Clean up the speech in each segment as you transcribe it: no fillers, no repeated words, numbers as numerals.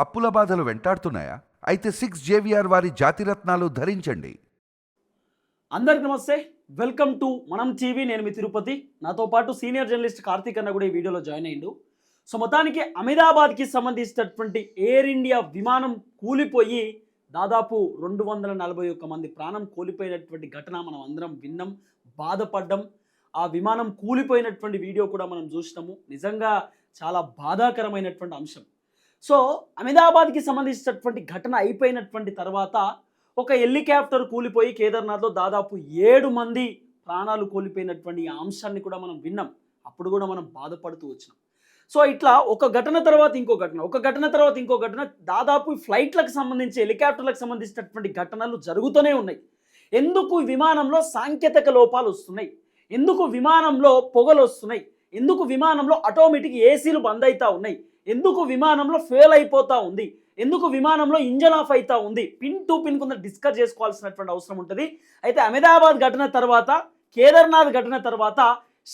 అప్పుల బాధలు వెంటాడుతున్నాయా? అయితే 6 JVR వారి జాతిరత్నాలు ధరించండి. అందరికి నమస్తే, వెల్కమ్ టు మనం టీవీ. నేను మీ తిరుపతి. నాతో పాటు సీనియర్ జర్నలిస్ట్ కార్తీక్ అన్న కూడా ఈ వీడియోలో జాయిన్ అయ్యిండు. సో మొత్తానికి అహ్మదాబాద్కి సంబంధించినటువంటి ఎయిర్ ఇండియా విమానం కూలిపోయి దాదాపు 241 మంది ప్రాణం కోల్పోయినటువంటి ఘటన మనం అందరం విన్నాం, బాధపడ్డం. ఆ విమానం కూలిపోయినటువంటి వీడియో కూడా మనం చూసినాము. నిజంగా చాలా బాధాకరమైనటువంటి అంశం. సో అహ్మదాబాద్కి సంబంధించినటువంటి ఘటన అయిపోయినటువంటి తర్వాత ఒక హెలికాప్టర్ కూలిపోయి కేదార్నాథ్లో దాదాపు 7 మంది ప్రాణాలు కోల్పోయినటువంటి ఆ అంశాన్ని కూడా మనం విన్నాం. అప్పుడు కూడా మనం బాధపడుతూ వచ్చినాం. సో ఇట్లా ఒక ఘటన తర్వాత ఇంకో ఘటన, ఒక ఘటన తర్వాత ఇంకో ఘటన, దాదాపు ఫ్లైట్లకు సంబంధించి హెలికాప్టర్లకు సంబంధించినటువంటి ఘటనలు జరుగుతూనే ఉన్నాయి. ఎందుకు విమానంలో సాంకేతిక లోపాలు వస్తున్నాయి? ఎందుకు విమానంలో పొగలు వస్తున్నాయి? ఎందుకు విమానంలో ఆటోమేటిక్ ఏసీలు బంద్ అవుతూ ఉన్నాయి? ఎందుకు విమానంలో ఫెయిల్ అయిపోతూ ఉంది? ఎందుకు విమానంలో ఇంజన్ ఆఫ్ అవుతూ ఉంది? పిన్ టు పిన్ కొంత డిస్కస్ చేసుకోవాల్సినటువంటి అవసరం ఉంటుంది. అయితే అహ్మదాబాద్ ఘటన తర్వాత, కేదార్నాథ్ ఘటన తర్వాత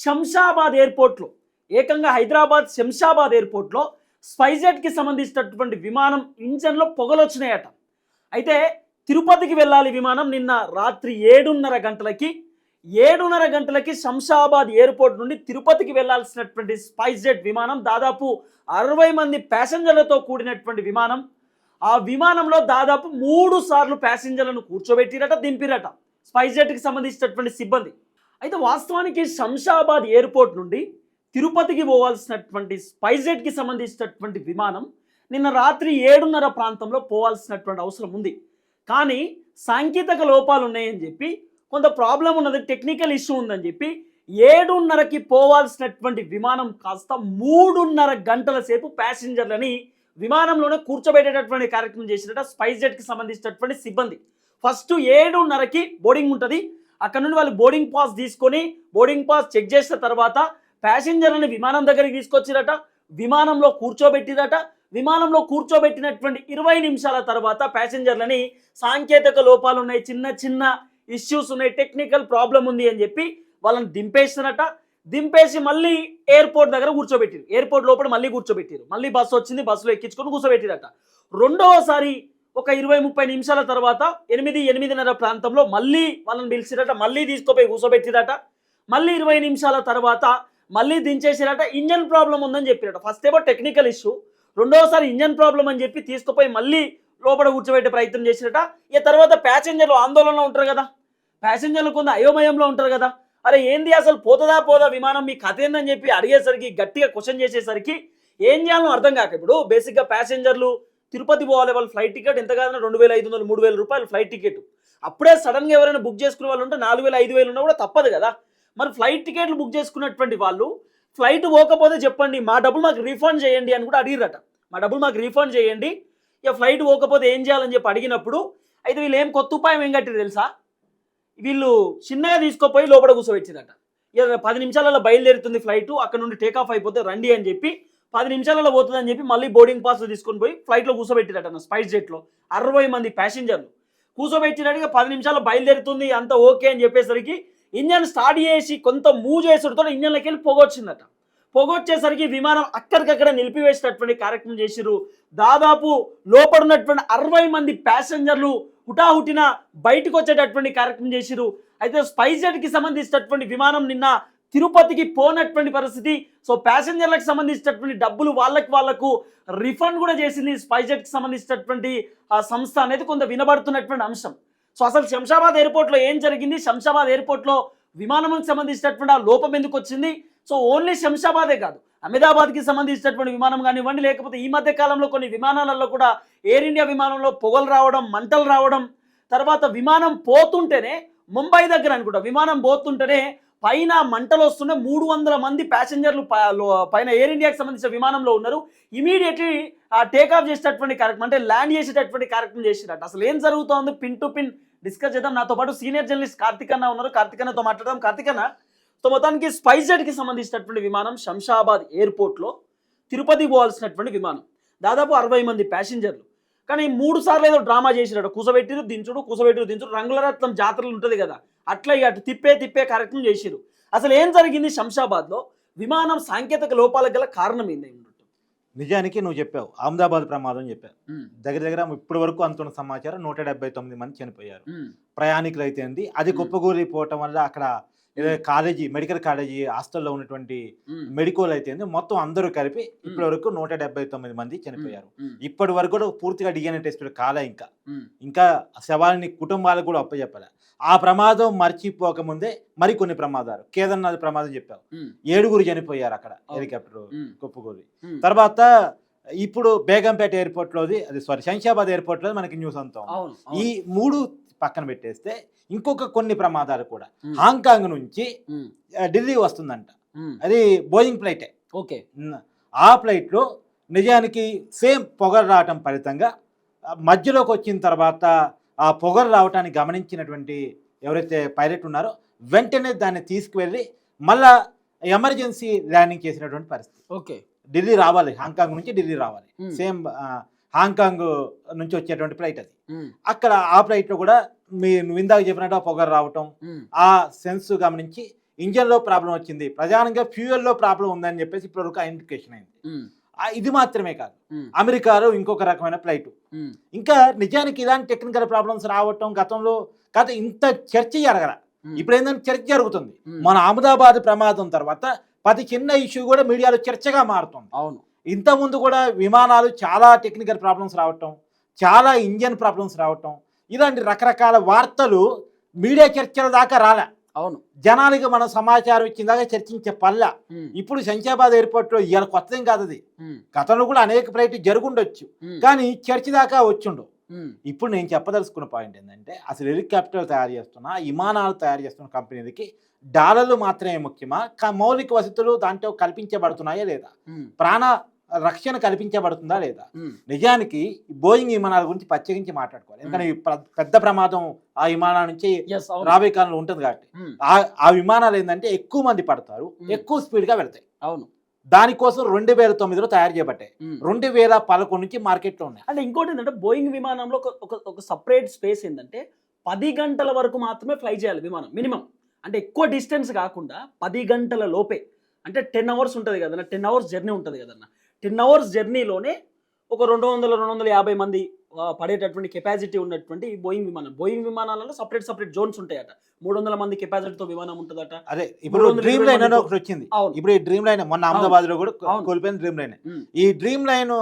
శంషాబాద్ ఎయిర్పోర్ట్లో, ఏకంగా హైదరాబాద్ శంషాబాద్ ఎయిర్పోర్ట్లో స్పైస్జెట్కి సంబంధించినటువంటి విమానం ఇంజన్లో పొగలు వచ్చినాయట. అయితే తిరుపతికి వెళ్ళాలి విమానం నిన్న రాత్రి 7:30 గంటలకి శంషాబాద్ ఎయిర్పోర్ట్ నుండి తిరుపతికి వెళ్లాల్సినటువంటి స్పైస్జెట్ విమానం, దాదాపు 60 మంది ప్యాసింజర్లతో కూడినటువంటి విమానం. ఆ విమానంలో దాదాపు 3 సార్లు ప్యాసింజర్లను కూర్చోబెట్టిరట, దింపిరట స్పైస్జెట్కి సంబంధించినటువంటి సిబ్బంది. అయితే వాస్తవానికి శంషాబాద్ ఎయిర్పోర్ట్ నుండి తిరుపతికి పోవాల్సినటువంటి స్పైస్జెట్కి సంబంధించినటువంటి విమానం నిన్న రాత్రి 7:30 ప్రాంతంలో పోవాల్సినటువంటి అవసరం ఉంది. కానీ సాంకేతిక లోపాలు ఉన్నాయని చెప్పి, కొంత ప్రాబ్లం ఉన్నది, టెక్నికల్ ఇష్యూ ఉందని చెప్పి 7:30కి పోవాల్సినటువంటి విమానం కాస్త 3:30 గంటల సేపు ప్యాసింజర్లని విమానంలోనే కూర్చోబెట్టేటటువంటి కార్యక్రమం చేసినట్టు స్పైస్జెట్కి సంబంధించినటువంటి సిబ్బంది. ఫస్ట్ 7:30కి బోర్డింగ్ ఉంటుంది. అక్కడ నుండి వాళ్ళు బోర్డింగ్ పాస్ తీసుకొని బోర్డింగ్ పాస్ చెక్ చేసిన తర్వాత ప్యాసింజర్లని విమానం దగ్గరికి తీసుకొచ్చిరట, విమానంలో కూర్చోబెట్టిరట. విమానంలో కూర్చోబెట్టినటువంటి 20 నిమిషాల తర్వాత ప్యాసింజర్లని సాంకేతిక లోపాలు ఉన్నాయి, చిన్న చిన్న ఇష్యూస్ ఉన్నాయి, టెక్నికల్ ప్రాబ్లం ఉంది అని చెప్పి వాళ్ళని దింపేసినట. దింపేసి మళ్ళీ ఎయిర్పోర్ట్ దగ్గర కూర్చోబెట్టారు. ఎయిర్పోర్ట్ లోపల మళ్ళీ కూర్చోబెట్టారు. మళ్ళీ బస్సు వచ్చింది, బస్సులో ఎక్కించుకొని కూర్చోబెట్టిరట. రెండవసారి ఒక 20-30 నిమిషాల తర్వాత 8-8:30 ప్రాంతంలో మళ్ళీ వాళ్ళని పిలిచిరట, మళ్ళీ తీసుకుపోయి కూర్చోబెట్టిరట. మళ్ళీ 20 నిమిషాల తర్వాత మళ్ళీ దించేసిరట. ఇంజన్ ప్రాబ్లం ఉందని చెప్పిరట. ఫస్ట్ ఏమో టెక్నికల్ ఇష్యూ, రెండవసారి ఇంజన్ ప్రాబ్లం అని చెప్పి తీసుకుపోయి మళ్ళీ లోపల కూర్చోబెట్టే ప్రయత్నం చేసిరట. ఈ తర్వాత ప్యాసింజర్లు ఆందోళనలో ఉంటారు కదా, ప్యాసింజర్లు కొంత అయోమయంలో ఉంటారు కదా, అరే ఏంది అసలు పోతుందా పోదా విమానం, మీ కథ ఏందని చెప్పి అడిగేసరికి, గట్టిగా క్వశ్చన్ చేసేసరికి ఏం చేయాలో అర్థం కాక, ఇప్పుడు బేసిక్గా ప్యాసింజర్లు తిరుపతి పోవాలి, వాళ్ళు ఫ్లైట్ టికెట్ ఎంత కాదన్నా 2,500-3,000 రూపాయలు ఫ్లైట్ టికెట్. అప్పుడే సడన్గా ఎవరైనా బుక్ చేసుకునే వాళ్ళు ఉంటే 4,000-5,000 ఉన్నా కూడా తప్పదు కదా. మరి ఫ్లైట్ టికెట్లు బుక్ చేసుకున్నటువంటి వాళ్ళు ఫ్లైట్ పోకపోతే చెప్పండి, మా డబ్బులు మాకు రీఫండ్ చేయండి అని కూడా అడిగిరట. మా డబ్బులు మాకు రీఫండ్ చేయండి, ఇక ఫ్లైట్ పోకపోతే ఏం చేయాలని చెప్పి అడిగినప్పుడు, అయితే వీళ్ళు ఏం కొత్త ఉపాయం ఏం కట్టిరు తెలుసా, వీళ్ళు చిన్నగా తీసుకుపోయి లోపల కూర్చోబెట్టిరట. ఇక 10 నిమిషాలలో బయలుదేరుతుంది ఫ్లైట్, అక్కడ నుండి టేకాఫ్ అయిపోతే రండి అని చెప్పి 10 నిమిషాలలో పోతుందని చెప్పి మళ్ళీ బోర్డింగ్ పాస్ తీసుకొని పోయి ఫ్లైట్లో కూర్చోబెట్టిరట. స్పైస్ జెట్లో 60 మంది ప్యాసింజర్లు కూర్చోబెట్టినట్టుగా 10 నిమిషాలు బయలుదేరుతుంది, అంత ఓకే అని చెప్పేసరికి ఇంజన్ స్టార్ట్ చేసి కొంత మూవ్ చేసుడుతో ఇంజన్లోకి వెళ్ళి పొగొచ్చిందట. పొగొచ్చేసరికి విమానం అక్కడికక్కడ నిలిపివేసేటటువంటి కార్యక్రమం చేసిరు. దాదాపు లోపల ఉన్నటువంటి 60 మంది ప్యాసింజర్లు హుటాహుటిన బయటకు వచ్చేటటువంటి కార్యక్రమం చేసిరు. అయితే స్పైస్జెట్కి సంబంధించినటువంటి విమానం నిన్న తిరుపతికి పోనటువంటి పరిస్థితి. సో ప్యాసింజర్లకు సంబంధించినటువంటి డబ్బులు వాళ్లకు రిఫండ్ కూడా చేసింది స్పైస్జెట్కి సంబంధించినటువంటి సంస్థ అనేది కొంత వినబడుతున్నటువంటి అంశం. సో అసలు శంషాబాద్ ఎయిర్పోర్ట్లో ఏం జరిగింది, శంషాబాద్ ఎయిర్పోర్ట్లో విమానానికి సంబంధించినటువంటి ఆ లోపం ఎందుకు వచ్చింది? సో ఓన్లీ శంషాబాదే కాదు, అహ్మదాబాద్కి సంబంధించినటువంటి విమానం కానివ్వండి, లేకపోతే ఈ మధ్య కాలంలో కొన్ని విమానాలలో కూడా ఎయిర్ ఇండియా విమానంలో పొగలు రావడం, మంటలు రావడం, తర్వాత విమానం పోతుంటేనే ముంబై దగ్గర అనుకుంటా విమానం పోతుంటేనే పైన మంటలు వస్తున్నాయి. 300 మంది ప్యాసింజర్లు పైన ఎయిర్ ఇండియాకి సంబంధించిన విమానంలో ఉన్నారు. ఇమీడియట్లీ టేకాఫ్ చేసేటటువంటి కార్యక్రమం, అంటే ల్యాండ్ చేసేటటువంటి కార్యక్రమం చేసినట్టు. అసలు ఏం జరుగుతోంది పిన్ టు పిన్ డిస్కస్ చేద్దాం. నాతో పాటు సీనియర్ జర్నలిస్ట్ కార్తీక్ అన్న ఉన్నారు. కార్తీక్ అన్నతో మాట్లాడదాం. కార్తీక్ అన్న, సో మొత్తానికి స్పైస్జెట్కి సంబంధించినటువంటి విమానం శంషాబాద్ ఎయిర్పోర్ట్లో తిరుపతి పోవాల్సినటువంటి విమానం, దాదాపు 60 మంది ప్యాసింజర్లు. కానీ 3 సార్లు ఏదో డ్రామా చేసినట్టు, కూసబెట్టిరు దించుడు, కూసబెట్టిరు దించుడు, రంగులరత్నం జాతరలు ఉంటుంది కదా, అట్లా అటు తిప్పే కార్యక్రమం చేసిరు. అసలు ఏం జరిగింది శంషాబాద్లో? విమానం సాంకేతిక లోపాలకు గల కారణం ఏంది? నిజానికి నువ్వు చెప్పావు అహ్మదాబాద్ ప్రమాదం చెప్పావు. ఉమ్, దగ్గర దగ్గర ఇప్పటి వరకు అందుతున్న సమాచారం 179 మంది చనిపోయారు. ఉమ్, ప్రయాణికులు అయితే ఉంది. అది కుప్పకూలిపోవటం వల్ల అక్కడ కాలేజీ మెడికల్ కాలేజీ హాస్టల్లో ఉన్నటువంటి ఉమ్, మెడికల్ అయితే ఉంది. మొత్తం అందరూ కలిపి ఇప్పటి వరకు 179 మంది చనిపోయారు. ఉమ్, ఇప్పటి వరకు కూడా పూర్తిగా డిఎన్ఏ టెస్టులు కాలే. ఉమ్, ఇంకా శవాలని కుటుంబాలకు కూడా అప్పచెప్పాలి. ఆ ప్రమాదం మర్చిపోకముందే మరికొన్ని ప్రమాదాలు, కేదార్నాథ్ ప్రమాదం చెప్పావు, ఉమ్, 7 చనిపోయారు అక్కడ హెలికాప్టర్ ఉమ్, కుప్పకూలి. ఉమ్. తర్వాత ఇప్పుడు బేగంపేట ఎయిర్పోర్ట్లోది శంషాబాద్ ఎయిర్పోర్ట్లో మనకి న్యూస్ అంతా ఉంది. అవును, ఈ అవును. 3 పక్కన పెట్టేస్తే ఇంకొక కొన్ని ప్రమాదాలు కూడా ఉమ్, హాంకాంగ్ నుంచి ఉమ్, ఢిల్లీ వస్తుందంట. ఉమ్, అది బోయింగ్ ఫ్లైటే. ఓకే. ఆ ఫ్లైట్లో నిజానికి సేమ్ పొగరు రావటం ఫలితంగా మధ్యలోకి వచ్చిన తర్వాత ఆ పొగరు రావటాన్ని గమనించినటువంటి ఎవరైతే పైలట్ ఉన్నారో వెంటనే దాన్ని తీసుకువెళ్ళి మళ్ళా ఎమర్జెన్సీ ల్యాండింగ్ చేసినటువంటి పరిస్థితి. ఓకే. ఢిల్లీ రావాలి, హాంకాంగ్ నుంచి ఢిల్లీ రావాలి. ఉమ్, సేమ్ హాంకాంగ్ నుంచి వచ్చేటువంటి ఫ్లైట్ అది. ఉమ్, అక్కడ ఆ ఫ్లైట్లో కూడా నువ్వు ఇందాక చెప్పినట్టు ఆ పొగరు రావటం, ఉమ్, ఆ సెన్స్ గమనించి ఇంజన్లో ప్రాబ్లం వచ్చింది, ప్రధానంగా ఫ్యూయల్లో ప్రాబ్లం ఉందని చెప్పేసి ఇప్పటివరకు ఐడెంటిఫికేషన్ అయింది. ఉమ్, ఇది మాత్రమే కాదు, ఉమ్, అమెరికాలో ఇంకొక రకమైన ఫ్లైట్. ఉమ్, ఇంకా నిజానికి ఇలాంటి టెక్నికల్ ప్రాబ్లమ్స్ రావటం గతంలో కాదు, ఇంత చర్చ జరగల. ఉమ్, ఇప్పుడు ఏంటంటే చర్చ జరుగుతుంది. ఉమ్. మన అహ్మదాబాద్ ప్రమాదం తర్వాత ప్రతి చిన్న ఇష్యూ కూడా మీడియాలో చర్చగా మారుతుంది. అవును. ఇంతకుముందు కూడా విమానాలు చాలా టెక్నికల్ ప్రాబ్లమ్స్ రావటం, చాలా ఇంజన్ ప్రాబ్లమ్స్ రావటం, ఇలాంటి రకరకాల వార్తలు మీడియా చర్చల దాకా రాలే. అవును. జనానికి మన సమాచారం ఇచ్చిన దాకా చర్చించే పల్లె. ఉమ్, ఇప్పుడు శంషాబాద్ ఎయిర్పోర్ట్లో ఇవాళ కొత్తదేం కాదు అది. ఉమ్, గతంలో కూడా అనేక ఫ్లైట్ జరుగుండొచ్చు, ఉమ్, కానీ చర్చ దాకా వచ్చిండు. ఉమ్, ఇప్పుడు నేను చెప్పదలుచుకున్న పాయింట్ ఏంటంటే అసలు హెలికాప్టర్ తయారు చేస్తున్న, విమానాలు తయారు చేస్తున్న కంపెనీలకి డాలర్లు మాత్రమే ముఖ్యమా, మౌలిక వసతులు దాంట్లో కల్పించబడుతున్నాయా లేదా, ఉమ్, ప్రాణ రక్షణ కల్పించబడుతుందా లేదా? ఉమ్, నిజానికి బోయింగ్ విమానాల గురించి ప్రత్యేకించి మాట్లాడుకోవాలి. ఎందుకంటే ఈ పెద్ద ప్రమాదం ఆ విమానాల నుంచి yes, అవును. రాబోయే కాలంలో ఉంటుంది కాబట్టి. ఉమ్, ఆ విమానాలు ఏంటంటే ఎక్కువ మంది పడతారు, ఎక్కువ స్పీడ్గా వెళ్తాయి. అవును. దానికోసం 2009లో తయారు చేయబట్టాయి. ఉమ్. 2011 నుంచి మార్కెట్లో ఉన్నాయి. అంటే ఇంకోటి ఏంటంటే బోయింగ్ విమానంలో ఒక సపరేట్ స్పేస్ ఏంటంటే 10 గంటల వరకు మాత్రమే ఫ్లై చేయాలి విమానం మినిమం. అంటే ఎక్కువ డిస్టెన్స్ కాకుండా 10 గంటల లోపే, అంటే 10 అవర్స్ ఉంటుంది కదన్న, 10 అవర్స్ జర్నీ ఉంటుంది కదన్న. 10 అవర్స్ జర్నీలోనే ఒక 200-250 మంది పడేటటువంటి కెపాసిటీ ఉన్నటువంటి బోయింగ్ విమానం. బోయింగ్ విమానాలలో సపరేట్ జోన్స్ ఉంటాయట. 300 మంది కెపాసిటీతో విమానం ఉంటుందట. అదే ఇప్పుడు డ్రీమ్ లైన్ అని ఒకటి వచ్చింది. అవును. ఇప్పుడు ఈ డ్రీమ్ లైన్ మొన్న అహ్మదాబాద్ లో కూడా అవును. కోల్పోయిన డ్రీమ్ లైన్. ఉమ్, ఈ డ్రీమ్ లైన్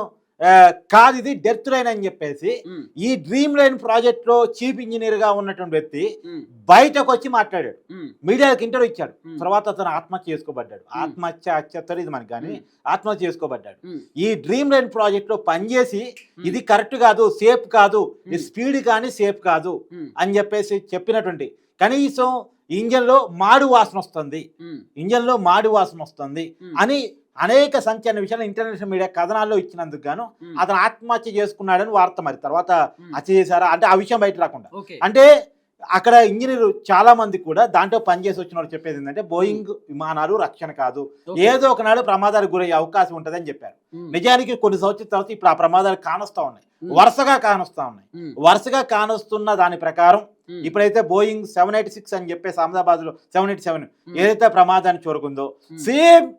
కాదు, ఇది డెత్ లైన్ అని చెప్పేసి ఉమ్, ఈ డ్రీమ్ లైన్ ప్రాజెక్ట్ లో చీఫ్ ఇంజనీర్ గా ఉన్నటువంటి వ్యక్తి ఉమ్, బయటకు వచ్చి మాట్లాడాడు, ఉమ్, మీడియాకి ఇంటర్వ్యూ ఇచ్చాడు. ఉమ్, తర్వాత అతను ఆత్మహత్య చేసుకోబడ్డాడు. ఆత్మహత్య ఇది మనకి కానీ ఆత్మహత్య చేసుకోబడ్డాడు. ఉమ్, ఈ డ్రీమ్ లైన్ ప్రాజెక్ట్ లో పనిచేసి ఉమ్, ఇది కరెక్ట్ కాదు, సేఫ్ కాదు, ఇది ఉమ్, స్పీడ్ కానీ సేఫ్ కాదు ఉమ్, అని చెప్పేసి చెప్పినటువంటి, కనీసం ఇంజన్లో మాడు వాసన వస్తుంది, ఉమ్, ఇంజన్లో మాడు వాసన వస్తుంది ఉమ్, అని అనేక సంచలన విషయాలు ఇంటర్నేషనల్ మీడియా కథనాల్లో ఇచ్చినందుకు గాను ఉమ్, అతను ఆత్మహత్య చేసుకున్నాడని వార్త. మరి తర్వాత ఉమ్, హత్య చేశారా అంటే ఆ విషయం బయట రాకుండా. ఓకే. అంటే అక్కడ ఇంజనీర్ చాలా మంది కూడా దాంట్లో పనిచేసి వచ్చిన వాళ్ళు చెప్పేది ఏంటంటే బోయింగ్ విమానాలు రక్షణ కాదు, ఓకే. ఏదో ఒకనాడు ప్రమాదాలకు గురయ్యే అవకాశం ఉంటుందని చెప్పారు. ఉమ్, నిజానికి కొన్ని సంవత్సరాల తర్వాత ఇప్పుడు ఆ ప్రమాదాలు కానొస్తా ఉన్నాయి, ఉమ్, వరుసగా కానొస్తా ఉన్నాయి. ఉమ్, వరుసగా కానొస్తున్న దాని ప్రకారం ఉమ్, ఇప్పుడైతే బోయింగ్ 786 అని చెప్పేసి అహ్మదాబాద్లో 787 ఉమ్, ఏదైతే ప్రమాదాన్ని చూరకుందో ఉమ్, సేమ్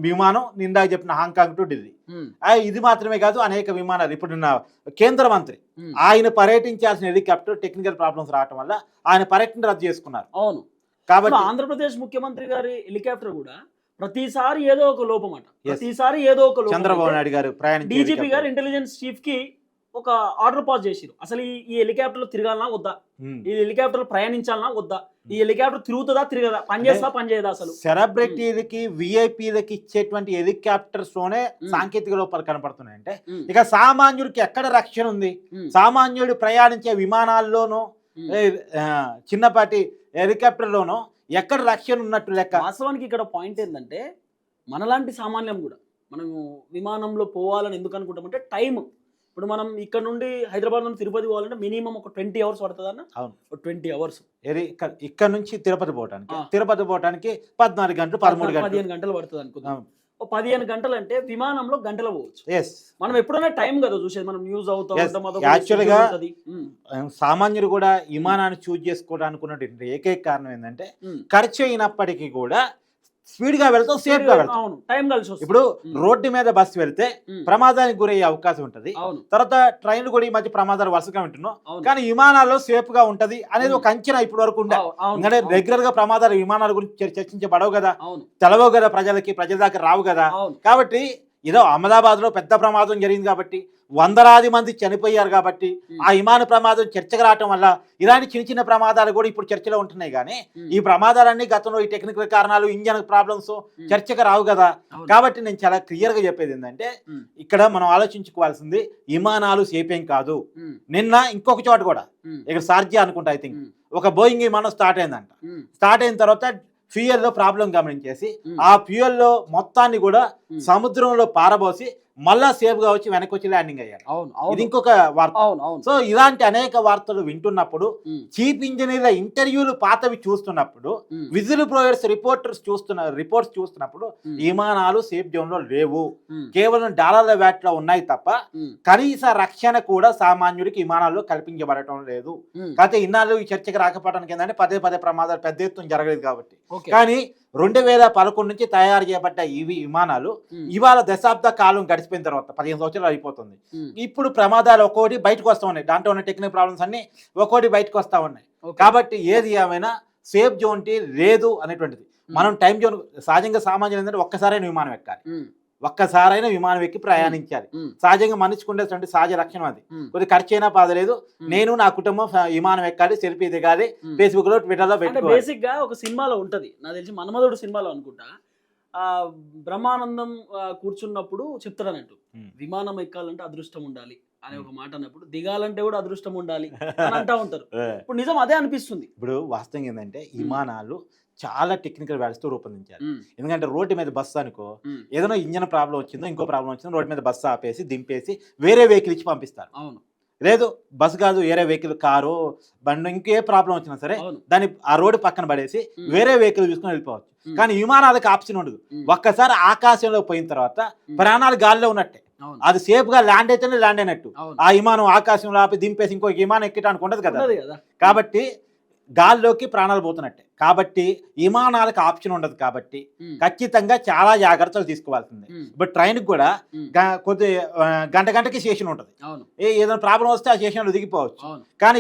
విమానం నిందాక చెప్పిన హాంకాంగ్ టు ఢిల్లీ. ఉమ్, ఇది మాత్రమే కాదు, అనేక విమానాలు. ఇప్పుడు కేంద్ర మంత్రి ఉమ్, ఆయన పర్యటించాల్సిన హెలికాప్టర్ టెక్నికల్ ప్రాబ్లమ్స్ రావడం వల్ల ఆయన పర్యటన రద్దు చేసుకున్నారు. అవును. కాబట్టి ఇప్పుడు ఆంధ్రప్రదేశ్ ముఖ్యమంత్రి గారి హెలికాప్టర్ కూడా ప్రతిసారి ఏదో ఒక లోపం అట. Yes. ప్రతిసారి ఏదో ఒక లోపం. చంద్రబాబు నాయుడు గారు ప్రయాణించే డీజీపీ హెలికాప్టర్. గారు ఇంటెలిజెన్స్ చీఫ్ కి ఒక ఆర్డర్ పాస్ చేసిరు. అసలు ఈ హెలికాప్టర్ లో తిరగాలనా వద్దా, ఈ హెలికాప్టర్ ప్రయాణించాలనా వద్దా, ఈ హెలికాప్టర్ తిరుగుతుందా తిరగదా, పని చేస్తా పని చేయదా అసలు. సెలబ్రిటీలకి విఐపీలకి ఇచ్చేటువంటి హెలికాప్టర్స్ లోనే సాంకేతిక లోపాలు కనపడుతున్నాయి. అంటే ఉమ్, ఇక సామాన్యుడికి ఎక్కడ రక్షణ ఉంది? ఉమ్, సామాన్యుడు ప్రయాణించే విమానాల్లోనూ ఉమ్. చిన్నపాటి హెలికాప్టర్లోనూ ఎక్కడ రక్షణ ఉన్నట్టు లెక్క. వాస్తవానికి ఇక్కడ పాయింట్ ఏంటంటే మనలాంటి సామాన్యం కూడా మనము విమానంలో పోవాలని ఎందుకు అనుకుంటామంటే టైం. ఇప్పుడు మనం ఇక్కడ నుండి హైదరాబాద్ నుండి తిరుపతి పోవాలంటే మినిమం ఒక 20 అవర్స్ పడుతుంది అన్న. అవును, 20 అవర్స్. ఇక్కడ నుంచి తిరుపతి పోవటానికి 14 గంటలు 13 గంటలు 15 గంటలు పడుతుంది అనుకుందాం. అవును. 15 గంటలు అంటే విమానంలో గంటలో పోవచ్చు. ఎస్, మనం ఎప్పుడైనా టైం కదా చూసేది, మనం న్యూస్ అవుతా Yes. ఉంటాం, అదొక Actually గా schedule ఉంటది. సామాన్యుడు కూడా విమానాన్ని చూజ్ చేసుకోవడానికి ఉన్నటువంటి ఏకైక కారణం ఏంటంటే ఉమ్, ఖర్చు అయినప్పటికీ కూడా స్పీడ్గా వెళ్తాం, సేఫ్గా వెళ్తాం. అవును, టైం కలిసి వస్తుంది. ఇప్పుడు రోడ్డు మీద బస్సు వెళ్తే ఉమ్, ప్రమాదానికి గురయ్యే అవకాశం ఉంటుంది. అవును తర్వాత ట్రైన్లు కూడా ఈ మధ్య ప్రమాదాలు వరుసగా వింటున్నాం. అవును కానీ విమానాల్లో సేఫ్ గా ఉంటది అనేది ఒక అంచనా ఇప్పటి వరకు ఉండే. అవును ఎందుకంటే రెగ్యులర్ గా ప్రమాదాలు విమానాల గురించి చర్చించబడవు కదా, అవును తెలవవు కదా, ప్రజల దాకా రావు కదా. అవును కాబట్టి ఏదో అహ్మదాబాద్ లో పెద్ద ప్రమాదం జరిగింది కాబట్టి, వందలాది మంది చనిపోయారు కాబట్టి ఉమ్, ఆ విమాన ప్రమాదం చర్చకు రావటం వల్ల ఇలాంటి చిన్న చిన్న ప్రమాదాలు కూడా ఇప్పుడు చర్చలో ఉంటున్నాయి. కానీ ఉమ్, ఈ ప్రమాదాలన్నీ గతంలో ఈ టెక్నికల్ కారణాలు, ఇంజన్ ప్రాబ్లమ్స్ ఉమ్, చర్చకు రావు కదా. అవును, కాబట్టి నేను చాలా క్లియర్ గా చెప్పేది ఏంటంటే, ఉమ్, ఇక్కడ మనం ఆలోచించుకోవాల్సింది విమానాలు సేఫేం కాదు. ఉమ్, నిన్న ఇంకొక చోట కూడా ఉమ్, ఇక్కడ సార్జియా అనుకుంటా, ఐ థింక్ ఉమ్, ఒక బోయింగ్ విమానం స్టార్ట్ అయిందంట. ఉమ్, స్టార్ట్ అయిన తర్వాత ఫ్యూయల్ లో ప్రాబ్లం గమనించేసి ఉమ్, ఆ ఫ్యూయల్ లో మొత్తాన్ని కూడా ఉమ్, సముద్రంలో పారబోసి మళ్ళా సేఫ్ గా వచ్చి వెనక్కి వచ్చి ల్యాండింగ్ అయ్యారు. అవును ఇది అవును ఇంకొక వార్త. అవును అవును సో ఇలాంటి అనేక వార్తలు వింటున్నప్పుడు, ఉమ్, చీఫ్ ఇంజనీర్ల ఇంటర్వ్యూలు పాతవి చూస్తున్నప్పుడు, ఉమ్, విజిల్ బ్లోయర్స్ రిపోర్ట్స్ చూస్తున్నప్పుడు ఉమ్, విమానాలు సేఫ్ జోన్ లో లేవు, ఉమ్, కేవలం డాలర్ల వ్యాట్ లో ఉన్నాయి తప్ప ఉమ్, కనీస రక్షణ కూడా సామాన్యుడికి విమానాల్లో కల్పించబడటం లేదు. ఉమ్, కాకపోతే ఇన్నాళ్ళు ఈ చర్చకు రాకపోవడానికి ఏంటంటే పదే ప్రమాదాలు పెద్ద ఎత్తున జరగలేదు కాబట్టి. ఓకే కానీ 2011 నుంచి తయారు చేయబడ్డ ఇవి విమానాలు ఉమ్, ఇవాళ దశాబ్ద కాలం గడిచిపోయిన తర్వాత 15 సంవత్సరాలు అయిపోతుంది. ఉమ్, ఇప్పుడు ప్రమాదాలు ఒక్కోటి బయటకు వస్తూ ఉన్నాయి. దాంట్లో ఉన్న టెక్నికల్ ప్రాబ్లమ్స్ అన్ని ఒక్కోటి బయటకు వస్తూ ఉన్నాయి. ఓకే కాబట్టి ఏది ఏమైనా సేఫ్ జోన్ లేదు అనేటువంటిది. మనం టైం జోన్ సహజంగా సామాన్యులు ఏంటంటే ఒక్కసారైనా విమానం ఎక్కాలి, ఉమ్, ఒక్కసారైనా విమానం ఎక్కి ప్రయాణించాలి. ఉమ్, సహజంగా మనిషికి ఉండేటువంటి సహజ లక్షణం అది. ఉమ్, కొద్ది ఖర్చు అయినా బాధలేదు, ఉమ్, నేను నా కుటుంబం విమానం ఎక్కాలి, సెల్ఫీ దిగాలి, ఉమ్. ఫేస్బుక్ లో ట్విట్టర్ లో అంటే పెట్టుకోవాలి. బేసిక్ గా ఒక సినిమాలో ఉంటది, నాకు తెలిసి మన్మధుడు సినిమాలో అనుకుంటా, ఆ బ్రహ్మానందం కూర్చున్నప్పుడు చెప్తాడు అన్నట్టు, ఉమ్. విమానం ఎక్కాలంటే అదృష్టం ఉండాలి అనే ఒక మాట అన్నప్పుడు, దిగాలంటే కూడా అదృష్టం ఉండాలి అని అంటా ఉంటారు. ఇప్పుడు నిజం అదే అనిపిస్తుంది. ఇప్పుడు వాస్తవం ఏంటంటే విమానాలు చాలా టెక్నికల్ వాల్యూస్ తో రూపొందించారు. ఉమ్, ఎందుకంటే రోడ్డు మీద బస్సు అనుకో, ఉమ్, ఏదైనా ఇంజన్ ప్రాబ్లం వచ్చిందో ఇంకో ప్రాబ్లం వచ్చిందో రోడ్డు మీద బస్సు ఆపేసి దింపేసి వేరే వెహికల్ ఇచ్చి పంపిస్తారు. అవును లేదు బస్సు కాదు, వేరే వెహికల్, కారు, బండి, ఇంకే ప్రాబ్లం వచ్చినా సరే అవును దాన్ని ఆ రోడ్డు పక్కన పడేసి ఉమ్, వేరే వెహికల్ చూసుకొని వెళ్ళిపోవచ్చు. ఉమ్, కానీ విమానాలకు ఆప్షన్ ఉండదు. ఉమ్, ఒక్కసారి ఆకాశంలో పోయిన తర్వాత ఉమ్, ప్రాణాలు గాలిలో ఉన్నట్టే. అవును అది సేఫ్ గా ల్యాండ్ అయితేనే ల్యాండ్ అయినట్టు. అవును ఆ విమానం ఆకాశంలో ఆపి దింపేసి ఇంకో విమానం ఎక్కడానికి ఉండదు కదా. ఉన్నది కదా. కాబట్టి గాల్లోకి ప్రాణాలు పోతున్నట్టే. కాబట్టి విమానాలకు ఆప్షన్ ఉండదు. కాబట్టి ఉమ్, ఖచ్చితంగా చాలా జాగ్రత్తలు తీసుకోవాల్సిందే. ఉమ్, ఇప్పుడు ట్రైన్కి కూడా ఉమ్, కొద్ది గంటకి స్టేషన్ ఉంటుంది. అవును ఏదైనా ప్రాబ్లం వస్తే ఆ స్టేషన్లో దిగిపోవచ్చు. అవును కానీ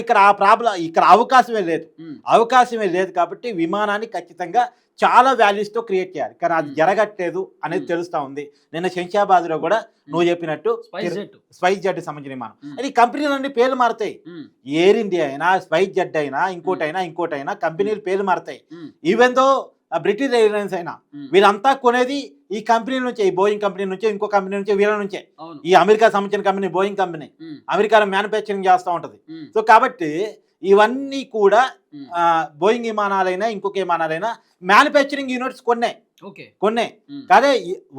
ఇక్కడ అవకాశమే లేదు. ఉమ్, అవకాశమే లేదు కాబట్టి విమానాన్ని ఖచ్చితంగా చాలా వాల్యూస్తో క్రియేట్ చేయాలి. కానీ అది జరగట్లేదు అనేది తెలుస్తూ ఉంది. నిన్న శంషాబాద్లో కూడా నువ్వు చెప్పినట్టు స్పైస్ జెట్. స్పైస్ జెట్ సంబంధించిన విమానం. ఉమ్, అది కంపెనీలన్నీ పేర్లు మారుతాయి. ఉమ్, ఎయిర్ ఇండియా అయినా, స్పైస్ జెట్ అయినా, ఇంకోటైనా కంపెనీలు పేర్లు మారుతాయి. ఉమ్, ఈవెన్ దో బ్రిటిష్ ఎయిర్లైన్స్ అయినా ఉమ్, వీళ్ళంతా కొనేది ఈ కంపెనీ నుంచే, ఈ బోయింగ్ కంపెనీ నుంచే, ఇంకో కంపెనీ నుంచే, వీళ్ళ నుంచే. అవును ఈ అమెరికా సంబంధించిన కంపెనీ బోయింగ్ కంపెనీ ఉమ్, అమెరికాలో మ్యానుఫ్యాక్చరింగ్ చేస్తూ ఉంటుంది. ఉమ్, సో కాబట్టి ఇవన్నీ కూడా ఉమ్, బోయింగ్ విమానాలైనా ఇంకొక విమానాలైనా మ్యానుఫ్యాక్చరింగ్ యూనిట్స్ కొన్నే. ఓకే ఉమ్. ఉమ్,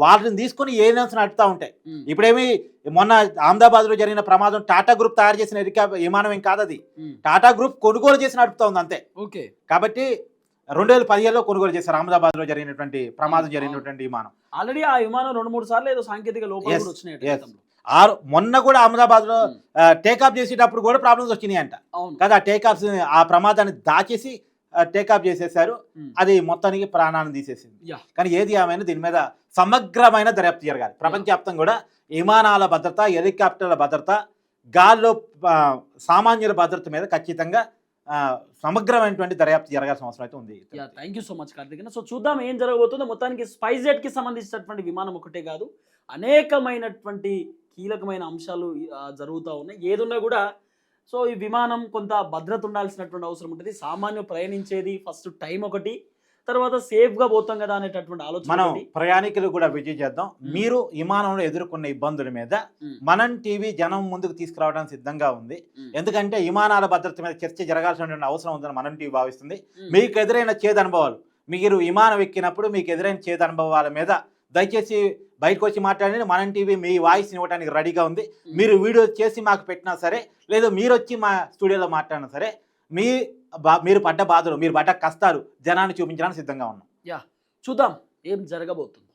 వాటిని తీసుకుని ఎయిర్లైన్స్ నడుపుతూ ఉంటాయి. ఉమ్, ఇప్పుడేమి మొన్న అహ్మదాబాద్లో జరిగిన ప్రమాదం టాటా గ్రూప్ తయారు చేసిన విమానం ఏం కాదు. అది ఉమ్, టాటా గ్రూప్ కొనుగోలు చేసి నడుపుతా ఉంది అంతే. ఓకే కాబట్టి 2017లో కొనుగోలు చేశారు అహ్మదాబాద్లో జరిగినటువంటి ప్రమాదం అవును, జరిగినటువంటి విమానం. ఆల్రెడీ ఆ విమానం 2-3 సార్లు ఏదో సాంకేతిక లోపాలు Yes, కూడా వచ్చినాయి yes. గతంలో. మొన్న కూడా అహ్మదాబాద్లో ఉమ్, టేకాఫ్ చేసేటప్పుడు కూడా ప్రాబ్లమ్స్ వచ్చినాయి అంట. అవును కదా టేకాఫ్స్ ఆ ప్రమాదాన్ని దాచేసి టేకాఫ్ చేసేసారు. ఉమ్, అది మొత్తానికి ప్రాణాన్ని తీసేసింది. యా కానీ ఏది ఏమైనా దీని మీద సమగ్రమైన దర్యాప్తు జరగాలి. ప్రపంచవ్యాప్తంగా కూడా విమానాల భద్రత, హెలికాప్టర్ల భద్రత, గాల్లో సామాన్యుల భద్రత మీద ఖచ్చితంగా సమగ్రమైనటువంటి దర్యాప్తు జరగాల్సిన అవసరం అయితే ఉంది. Yeah thank you so much Karthik. So చూద్దాం ఏం జరగబోతుందో. మొత్తానికి స్పైస్ జెట్ కి సంబంధించినటువంటి విమానం ఒకటే కాదు, అనేకమైనటువంటి కీలకమైన అంశాలు జరుగుతూ ఉన్నాయి. ఏదున్నా కూడా సో ఈ విమానం కొంత భద్రత ఉండాల్సినటువంటి అవసరం ఉంటుంది. సామాన్య ప్రయాణించేది ఫస్ట్ టైం ఒకటి, తర్వాత సేఫ్ గా పోతాం కదా అనేటటువంటి ఆలోచన మనం ఒకటి. ప్రయాణికులు కూడా విజయం చేద్దాం. మీరు విమానంలో ఎదుర్కొన్న ఇబ్బందుల మీద ఉమ్, మనం టీవీ జనం ముందుకు తీసుకురావడానికి సిద్ధంగా ఉంది. ఉమ్, ఎందుకంటే విమానాల భద్రత మీద చర్చ జరగాల్సినటువంటి అవసరం ఉందని మనం టీవీ భావిస్తుంది. ఉమ్, మీకు ఎదురైన చేదు అనుభవాలు, మీరు విమానం ఎక్కినప్పుడు మీకు ఎదురైన చేదు అనుభవాల మీద దయచేసి బయటకు వచ్చి మాట్లాడండి. మనం టీవీ మీ వాయిస్ని ఇవ్వడానికి రెడీగా ఉంది. మీరు వీడియో చేసి మాకు పెట్టినా సరే, లేదా మీరు వచ్చి మా స్టూడియోలో మాట్లాడినా సరే, మీరు పడ్డ బాధలు, మీరు పడ్డ కష్టాలు జనాన్ని చూపించడానికి సిద్ధంగా ఉన్నాం. యా చూద్దాం ఏం జరగబోతుంది.